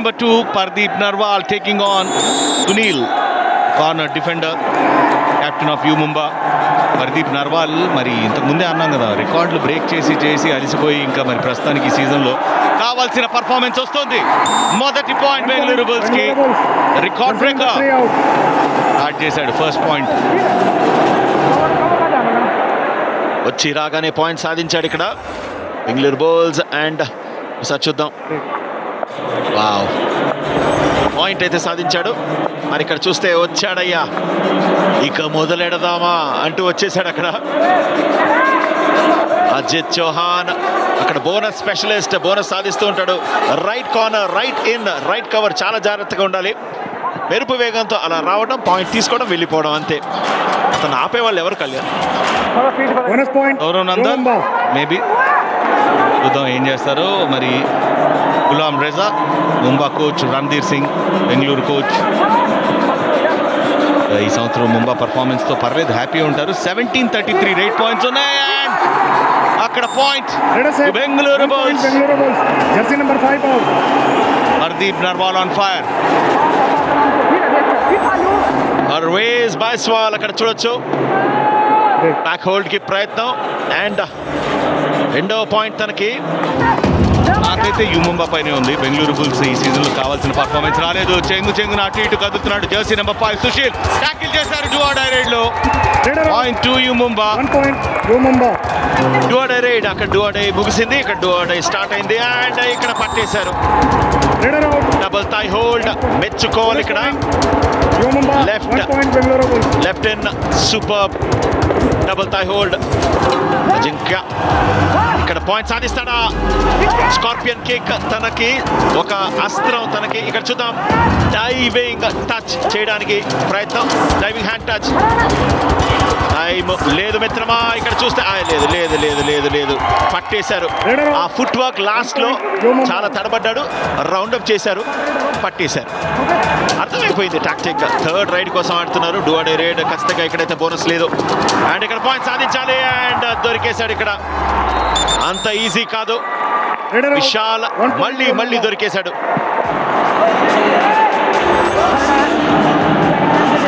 number 2, Pardeep Narwal taking on Sunil, corner defender, captain of U Mumba. Pardeep Narwal మరి ఇంతకు ముందే అన్నాం కదా, రికార్డులు బ్రేక్ చేసి అలిసిపోయి ఇంకా మరి ప్రస్తుతానికి ఈ సీజన్లో కావాల్సిన పర్ఫార్మెన్స్ వస్తుంది. మొదటి పాయింట్ బెంగళూరు బుల్స్ కి, రికార్డ్ బ్రేకర్ స్టార్ట్ చేశాడు. ఫస్ట్ పాయింట్ వచ్చి రాగానే పాయింట్ సాధించాడు ఇక్కడ బెంగళూరు బుల్స్. అండ్ ఒకసారి చూద్దాం, వావ్, పాయింట్ అయితే సాధించాడు. మరి ఇక్కడ చూస్తే వచ్చాడయ్యా, ఇక మొదలెడదామా అంటూ వచ్చేసాడు అక్కడ అజిత్ చౌహాన్. అక్కడ బోనస్ స్పెషలిస్ట్, బోనస్ సాధిస్తూ ఉంటాడు. Right corner, right in, right cover, చాలా జాగ్రత్తగా ఉండాలి. మెరుపు వేగంతో అలా రావడం, పాయింట్ తీసుకోవడం, వెళ్ళిపోవడం, అంతే. అతను ఆపేవాళ్ళు ఎవరు? కళ్యాణ్ నందన్ మేబీ. చూద్దాం ఏం చేస్తారు మరి. Ghulam Reza, Mumba coach, Randhir Singh Bengaluru coach. ఈ సంవత్సరం ముంబా పర్ఫార్మెన్స్తో పర్లేదు, హ్యాపీ ఉంటారు. 17-33 8 పాయింట్స్ ఉన్నాయి. అండ్ అక్కడ point Bengaluru Bulls. Hardeep Narwal on fire. Parvez Baiswal అక్కడ చూడొచ్చు, బ్యాక్ హోల్డ్ కి ప్రయత్నం. అండ్ రెండవ పాయింట్ తనకి. నాకైతే యు ముంబా పైనే ఉంది. బెంగళూరు బుల్స్ ఈ సీజన్ లో కావాల్సిన పర్ఫార్మెన్స్ రాలేదు. చెంగున అటు ఇటు కదులుతున్నాడు. జెర్సీ నెంబర్ 5 సుశీల్ టాకిల్ చేశారు డువా డైరైడ్ లో. Point to U Mumba. Do or die raid, అక్కడ డువా డై ముగిసింది, ఇక్కడ డువా డై స్టార్ట్ అయింది. అండ్ ఇక్కడ పట్టేశారు. డబుల్ థై హోల్డ్, మెచ్చుకోవాలి ఇక్కడ. Left in, super double thigh hold. Ajinkya ఇక్కడ పాయింట్ సాధిస్తాడా? స్కార్పియన్ కిక్ తనకి ఒక అస్త్రం తనకి. ఇక్కడ చూద్దాం, డైవింగ్ టచ్ చేయడానికి ప్రయత్నం, డైవింగ్ హ్యాండ్ టచ్. టైం లేదు మిత్రమా. ఇక్కడ చూస్తే లేదు పట్టేశారు. ఆ ఫుట్ వర్క్ లాస్ట్ లో చాలా తడబడ్డాడు, రౌండప్ చేశారు, పట్టేశారు. అర్థమైపోయింది టాక్టిక్. థర్డ్ రైడ్ కోసం ఆడుతున్నారు డువా డై రైడ్. ఖచ్చితంగా ఇక్కడైతే బోనస్ లేదు. అండ్ ఇక్కడ పాయింట్ సాధించాలి. అండ్ దొరికేశాడు ఇక్కడ. అంత ఈజీ కాదు. విశాల్ మళ్ళీ దొరికేశాడు.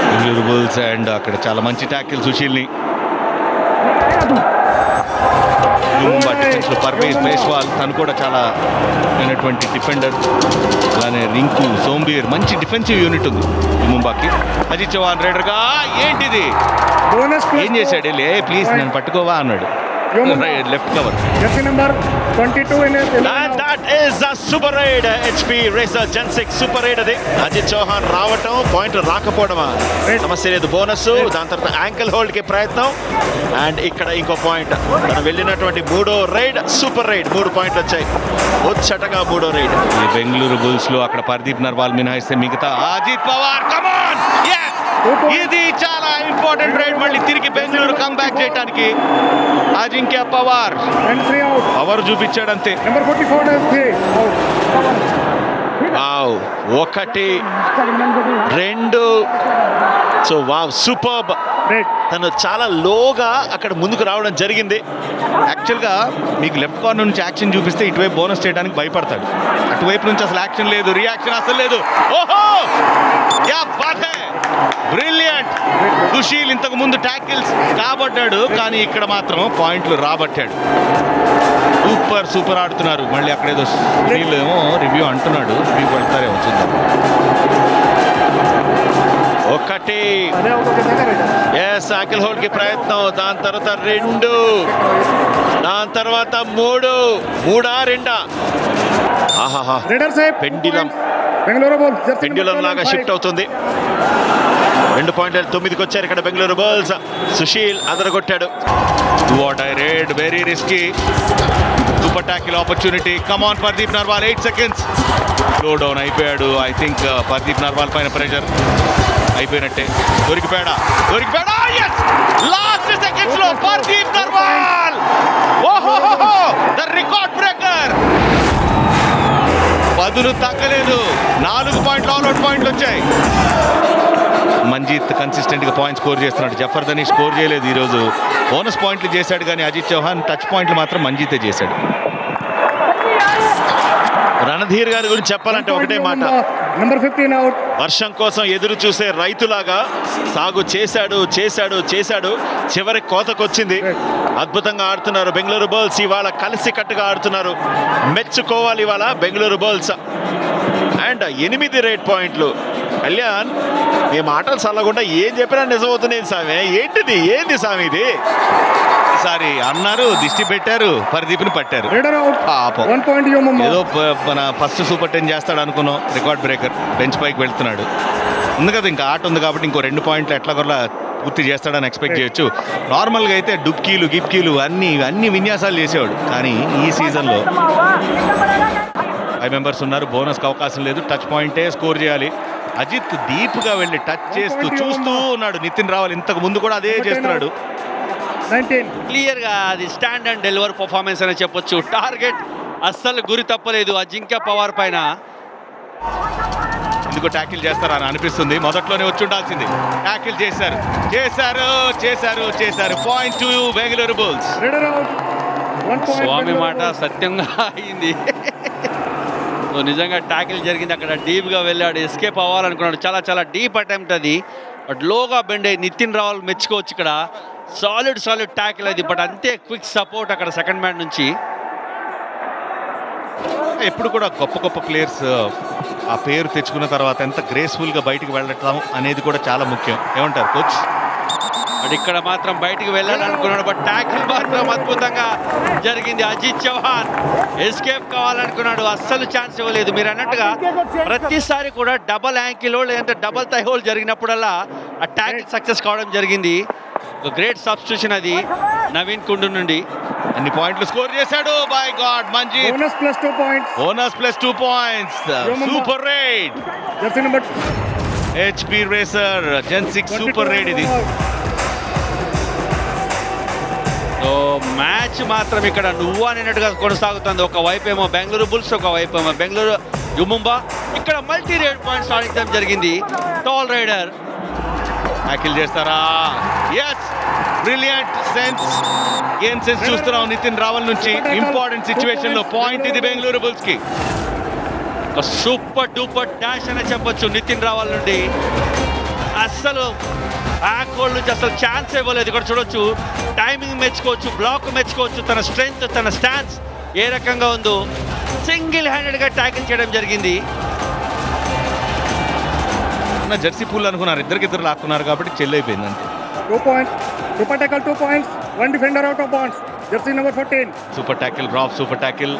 బెంగళూరు బుల్స్. అండ్ అక్కడ చాలా మంచి ట్యాకిల్ సుశీల్ని. డిఫెన్స్ లో పర్వేజ్ బైస్వాల్, తను కూడా చాలా అయినటువంటి డిఫెండర్. అలానే రింకు, సోంబీర్, మంచి డిఫెన్సివ్ యూనిట్ ఉంది ముంబాకి. అజిత్ చౌహాన్ రైడర్ గా ఏంటిది ఏం చేశాడు? లే ప్లీజ్ నన్ను పట్టుకోవా అన్నాడు. Left cover. And that is a super raid. HP Racer Gen 6 super raid. అది అజిత్ చౌహాన్ రావటం, పాయింట్ రాకపోవడమా సమస్య లేదు. బోనస్, దాని తర్వాత యాంకిల్ హోల్డ్ కి ప్రయత్నం. అండ్ ఇక్కడ ఇంకో పాయింట్. తను వెళ్ళినటువంటి మూడో రైడ్ సూపర్ రైడ్, 3 పాయింట్లు వచ్చాయి. వచ్చటగా మూడో రైడ్. ఈ బెంగళూరు బుల్స్ లో అక్కడ పర్దీప్ నర్వాల్ మినహాయిస్తే మిగతా అజిత్ పవార్. కమాన్, ఇది చాలా ఇంపార్టెంట్ రైడ్. మళ్ళీ తిరిగి బెంగళూరు కమ్ బ్యాక్ చేయడానికి అజింక్య పవార్ పవర్ చూపించాడు అంతే. ఒకటి, రెండు. So wow, superb. తను చాలా లోగా అక్కడ ముందుకు రావడం జరిగింది. యాక్చువల్గా మీకు లెఫ్ట్ కార్నర్ నుంచి యాక్షన్ చూపిస్తే ఇటువైపు బోనస్ చేయడానికి భయపడతాడు. అటువైపు నుంచి అసలు యాక్షన్ లేదు, రియాక్షన్ అసలు లేదు. ఓహో, యా బాత్ హై, బ్రిలియంట్. సుశీల్ ఇంతకు ముందు ట్యాకిల్స్ కాబట్టాడు, కానీ ఇక్కడ మాత్రం పాయింట్లు రాబట్టాడు. సూపర్ ఆడుతున్నారు. మళ్ళీ అక్కడేదో సుశీల్ ఏమో రివ్యూ అంటున్నాడు, రివ్యూ పడతారేమో చూద్దాం. ఒకటి, యాంకిల్ హోల్డ్ కి ప్రయత్నం. దాని తర్వాత 2, దాని తర్వాత 3. 3ఆ 2ఆ? ఆహాహా, పెండ్యులం లాగా షిఫ్ట్ అవుతుంది. 2 పాయింట్లు 9కి వచ్చారు ఇక్కడ బెంగళూరు బుల్స్. సుశీల్ అదరగొట్టాడు. Raid very risky. Super tackle opportunity. Come on Pardeep Narwal, 8 seconds. Slow down అయిపోయాడు. ఐ థింక్ పర్దీప్ నర్వాల్ పైన ప్రెషర్ అయిపోయినట్టే. దొరికిపోయాడా? లాస్ట్ సెకండ్స్ లో పర్దీప్ నర్వాల్. ఓహోహో, ద రికార్డ్ బ్రేకర్. బదులు తగ్గలేదు. 4 పాయింట్లు, ఆల్ అవుట్ పాయింట్లు వచ్చాయి. మంజీత్ కన్సిస్టెంట్ గా పాయింట్ స్కోర్ చేస్తున్నాడు. జఫర్ దనీష్ స్కోర్ చేయలేదు ఈరోజు. బోనస్ పాయింట్లు చేశాడు, కానీ అజిత్ చౌహాన్ టచ్ పాయింట్లు మాత్రం మంజీతే చేశాడు. రణధీర్ గారి గురించి చెప్పాలంటే ఒకటే మాట, నెంబర్ 15 అవుట్. వర్షం కోసం ఎదురు చూసే రైతులాగా సాగు చేశాడు చేశాడు చేశాడు, చివరి కోతకొచ్చింది. అద్భుతంగా ఆడుతున్నారు బెంగళూరు బుల్స్, ఇవాళ కలిసి కట్టుగా ఆడుతున్నారు. మెచ్చుకోవాలి ఇవాళ బెంగళూరు బుల్స్. అండ్ 8 రేట్ పాయింట్లు. కళ్యాణ్, మీ మాటలు చల్లకుండా ఏం చెప్పినా నిజమవుతున్నాయి సామి. ఏంది సామి ఇది? ఈసారి అన్నారు, దిష్టి పెట్టారు, పరిదీప్ని పట్టారు. Rider out. పాపం. 1 పాయింట్ యోమమ్మ. ఏదో మన ఫస్ట్ సూపర్ 10 చేస్తాడు అనుకున్నాం, రికార్డ్ బ్రేకర్. బెంచ్ పైకి వెళ్తున్నాడు. ఉంది కదా, ఇంకా ఆట ఉంది కాబట్టి ఇంకో 2 పాయింట్లు ఎట్లా కూడా పూర్తి చేస్తాడని ఎక్స్పెక్ట్ చేయొచ్చు. నార్మల్గా అయితే డుబ్కీలు గిప్కీలు అన్ని విన్యాసాలు చేసేవాడు. కానీ ఈ సీజన్లో 5 మెంబర్స్ ఉన్నారు, బోనస్కి అవకాశం లేదు. టచ్ పాయింటే స్కోర్ చేయాలి. అజిత్ డీప్గా వెళ్ళి టచ్ చేస్తూ చూస్తూ ఉన్నాడు. నితిన్ రావాలి ఇంతకు ముందు కూడా అదే చేస్తున్నాడు. 19. క్లియర్ గా అది స్టాండ్ అండ్ డెలివర్ పర్ఫార్మెన్స్ అని చెప్పొచ్చు. టార్గెట్ అస్సలు గురి తప్పలేదు అజింక్య పవార్ పైన. ఎందుకు ట్యాకిల్ చేస్తారా అని అనిపిస్తుంది. మొదట్లోనే వచ్చి ఉండాల్సింది. ట్యాకిల్ చేశారు చేశారు చేశారు చేశారు. Point to Bengaluru Bulls. Raider out. 1 point. స్వామి మాట సత్యంగా అయింది. సో నిజంగా ట్యాకిల్ జరిగింది, అక్కడ డీప్ గా వెళ్ళాడు, ఎస్కేప్ అవ్వాలనుకున్నాడు. చాలా డీప్ అటెంప్ట్ అది, బట్ లోగా బెండ్ అయ్యి నితిన్ రావాలి మెచ్చుకోవచ్చు. ఇక్కడ సాలిడ్ ట్యాకిల్ అది, బట్ అంతే క్విక్ సపోర్ట్ అక్కడ సెకండ్ మ్యాన్ నుంచి. ఎప్పుడు కూడా గొప్ప ప్లేయర్స్ ఆ పేరు తెచ్చుకున్న తర్వాత ఎంత గ్రేస్ఫుల్ గా బయటికి వెళ్ళటం అనేది కూడా చాలా ముఖ్యం. ఏమంటారు కోచ్? బట్ ఇక్కడ మాత్రం బయటికి వెళ్ళాలనుకున్నాడు, బట్ ట్యాకిల్ మాత్రం అద్భుతంగా జరిగింది. అజిత్ చౌహాన్ ఎస్కేప్ కావాలనుకున్నాడు, అస్సలు ఛాన్స్ ఇవ్వలేదు. మీరు అన్నట్టుగా ప్రతిసారి కూడా డబల్ యాంకిల్ లేదంటే డబల్ థై హోల్ జరిగినప్పుడల్లా ఆ ట్యాకిల్ సక్సెస్ కావడం జరిగింది. ఒక గ్రేట్ సబ్స్టిట్యూషన్ అది నవీన్ కుండు నుండి. అన్ని పాయింట్లు స్కోర్ చేశాడు. By god, Manjeet. Bonus plus 2 points. Bonus plus 2 points. Super raid. Jersey number హెచ్పి రేసర్ జెన్ 6 సూపర్ రైడ్ ఇది. సో మ్యాచ్ మాత్రం ఇక్కడ నువ్వు అనేట్టుగా కొనసాగుతుంది. ఒక వైపేమో బెంగళూరు బుల్స్, ఒక వైపేమో బెంగళూరు యుముంబా. ఇక్కడ మల్టీ రేడ్ పాయింట్స్ సాధించడం జరిగింది. టాల్ రైడర్ ట్యాకిల్ చేస్తారా? Yes, brilliant sense, game sense చూస్తున్నాం నితిన్ రావల్ నుంచి. ఇంపార్టెంట్ సిచ్యువేషన్ లో పాయింట్ ఇది బెంగళూరు బుల్స్ కి. ఒక సూపర్ డూపర్ డాష్ అని చెప్పొచ్చు నితిన్ రావల్ నుండి. అస్సలు బ్యాక్ హోల్డ్ నుంచి అసలు ఛాన్స్ ఇవ్వలేదు. ఇక్కడ చూడొచ్చు, టైమింగ్ మెచ్చుకోవచ్చు, బ్లాక్ మెచ్చుకోవచ్చు, తన స్ట్రెంగ్త్, తన స్టాన్స్ ఏ రకంగా ఉందో. సింగిల్ హ్యాండెడ్గా ట్యాకిల్ చేయడం జరిగింది. జెర్సీ పూల్ అనుకున్నారు, ఇద్దరు లాక్కున్నారు కాబట్టి చెల్లైపోయింది అంతే. 2 points. Super tackle 2 points. 1 defender out of bounds. Jersey number 14. Super tackle drop, super tackle.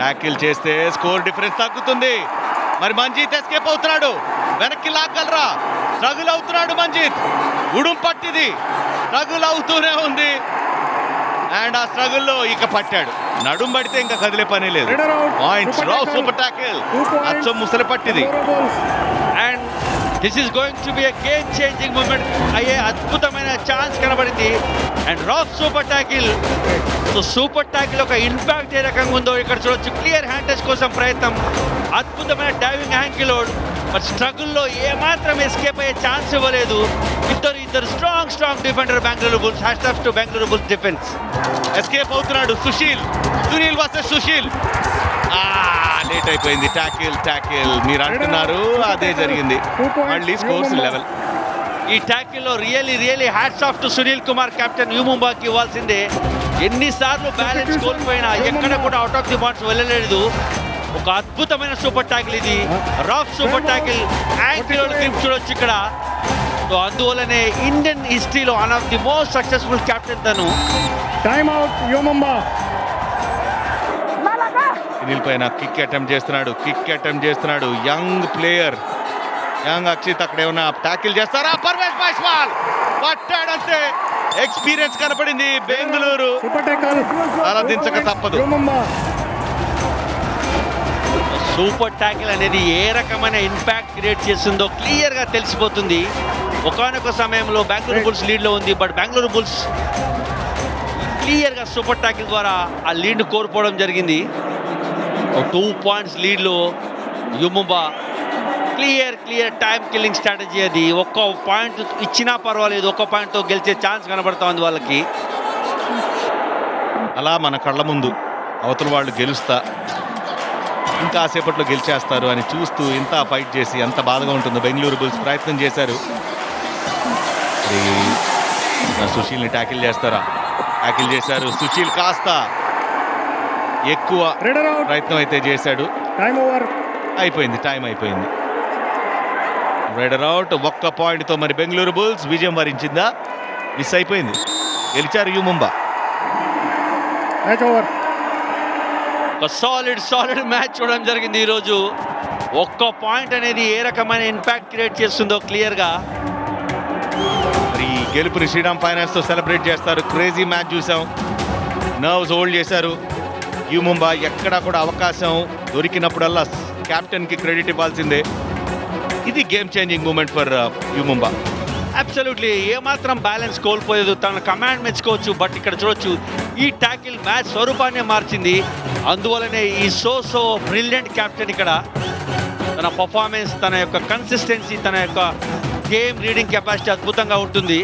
Tackle చేస్తే స్కోర్ డిఫరెన్స్ తగ్గుతుంది. మరి మంజీత్ ఎస్కేప్ అవుతున్నాడు, వెనక్కి లాగలరా? స్ట్రగుల్ అవుతున్నాడు మంజీత్. ఉడుం పట్టిది, స్ట్రగుల్ అవుతూనే ఉంది. అండ్ ఆ స్ట్రగుల్లో ఇక పట్టాడు. నడుం పడితే ఇంకా కదిలే పని లేదు. పాయింట్స్. సూపర్ ట్యాకిల్, అచ్చం ముసలి పట్టిది. And this is going to be a game changing moment అయ్యే అద్భుతమైన ఛాన్స్ కనబడింది. And rock super tackle. So super tackle ఒక ఇంపాక్ట్ ఏ రకంగా ఉందో ఇక్కడ చూడొచ్చు. క్లియర్ హ్యాండ్ టచ్ కోసం ప్రయత్నం, అద్భుతమైన డైవింగ్ యాంకిల్ లోడ్, బట్ స్ట్రగుల్లో ఏమాత్రం ఎస్కేప్ అయ్యే ఛాన్స్ ఇవ్వలేదు. ఇద్దరు strong defender Bengaluru Bulls. Hats off to Bengaluru Bulls defence. Escape అవుతున్నాడు సునీల్ వర్సెస్ సుశీల్. లేట్ అయిపోయింది. ట్యాకిల్ మీరు అంటున్నారు, అదే జరిగింది. మళ్ళీ స్కోర్స్ లెవెల్. ఈ ట్యాకిల్లో really hats off to Sunil Kumar, captain యుముంబాకి ఇవ్వాల్సిందే. ఎన్నిసార్లు బ్యాలెన్స్ కోల్పోయినా ఎక్కడ కూడా అవుట్ ఆఫ్ ది బాల్స్ వెళ్ళలేదు. ఒక అద్భుతమైన సూపర్ ట్యాకిల్ ఇది, rock super tackle. Ankle grip చూడొచ్చు ఇక్కడ. సో అందువల్లనే ఇండియన్ హిస్టరీలో one of the most successful captain తను. టైమ్ అవుట్ యోమమ్మ. సునీల్ పైన కిక్ అటెంప్ట్ చేస్తున్నాడు. Young player, young Akshith. అక్కడ ఏమన్నా ట్యాకిల్ చేస్తారా? పర్వేజ్ బైస్వాల్ పట్టాడంతే. ఎక్స్పీరియన్స్ కనపడింది బెంగళూరు. అలా దించక తప్పదు. సూపర్ ట్యాకిల్ అనేది ఏ రకమైన ఇంపాక్ట్ క్రియేట్ చేస్తుందో క్లియర్గా తెలిసిపోతుంది. ఒకానొక సమయంలో బెంగళూరు బుల్స్ లీడ్లో ఉంది, బట్ బెంగళూరు బుల్స్ క్లియర్గా సూపర్ ట్యాకిల్ ద్వారా ఆ లీడ్ను కోల్పోవడం జరిగింది. 2 points లీడ్లో U Mumba. Clear time killing strategy అది. ఒక్క పాయింట్ ఇచ్చినా పర్వాలేదు, ఒక్క పాయింట్తో గెలిచే ఛాన్స్ కనబడుతోంది వాళ్ళకి. అలా మన కళ్ళ ముందు అవతల వాళ్ళు గెలుస్తా ఇంకా సేపట్లో గెలిచేస్తారు అని చూస్తూ ఇంత ఫైట్ చేసి ఎంత బాధగా ఉంటుందో బెంగళూరు బుల్స్ ప్రయత్నం చేశారు. సుశీల్ని ట్యాకిల్ చేస్తారా? ట్యాకిల్ చేశారు. సుశీల్ కాస్త ఎక్కువ రైడర్ అవుట్. ప్రయత్నం అయితే చేశాడు. Time over. టైం అయిపోయింది. Rider out. ఒక్క పాయింట్తో మరి బెంగళూరు బుల్స్ విజయం వరించిందా? మిస్ అయిపోయింది. గెలిచారు యు ముంబా. Match over. ఒక సాలిడ్ మ్యాచ్ చూడడం జరిగింది ఈరోజు. ఒక్క పాయింట్ అనేది ఏ రకమైన ఇంపాక్ట్ క్రియేట్ చేస్తుందో క్లియర్గా. మరి ఈ గెలుపుని శ్రీరామ్ ఫైనాన్స్ తో సెలబ్రేట్ చేస్తారు. క్రేజీ మ్యాచ్ చూసాం. నర్వ్స్ హోల్డ్ చేశారు యు ముంబా. ఎక్కడా కూడా అవకాశం దొరికినప్పుడల్లా కెప్టెన్ కి క్రెడిట్ ఇవ్వాల్సిందే. ఇది game changing moment for U Mumba. Absolutely ఏమాత్రం బ్యాలెన్స్ కోల్పోలేదు. తన కమాండ్ మెచ్చుకోవచ్చు. బట్ ఇక్కడ చూడొచ్చు ఈ ట్యాకిల్ మ్యాచ్ స్వరూపాన్ని మార్చింది. అందువల్లనే ఈ సో బ్రిలియంట్ కెప్టెన్ ఇక్కడ తన పర్ఫార్మెన్స్, తన యొక్క కన్సిస్టెన్సీ, తన యొక్క గేమ్ రీడింగ్ కెపాసిటీ అద్భుతంగా ఉంటుంది.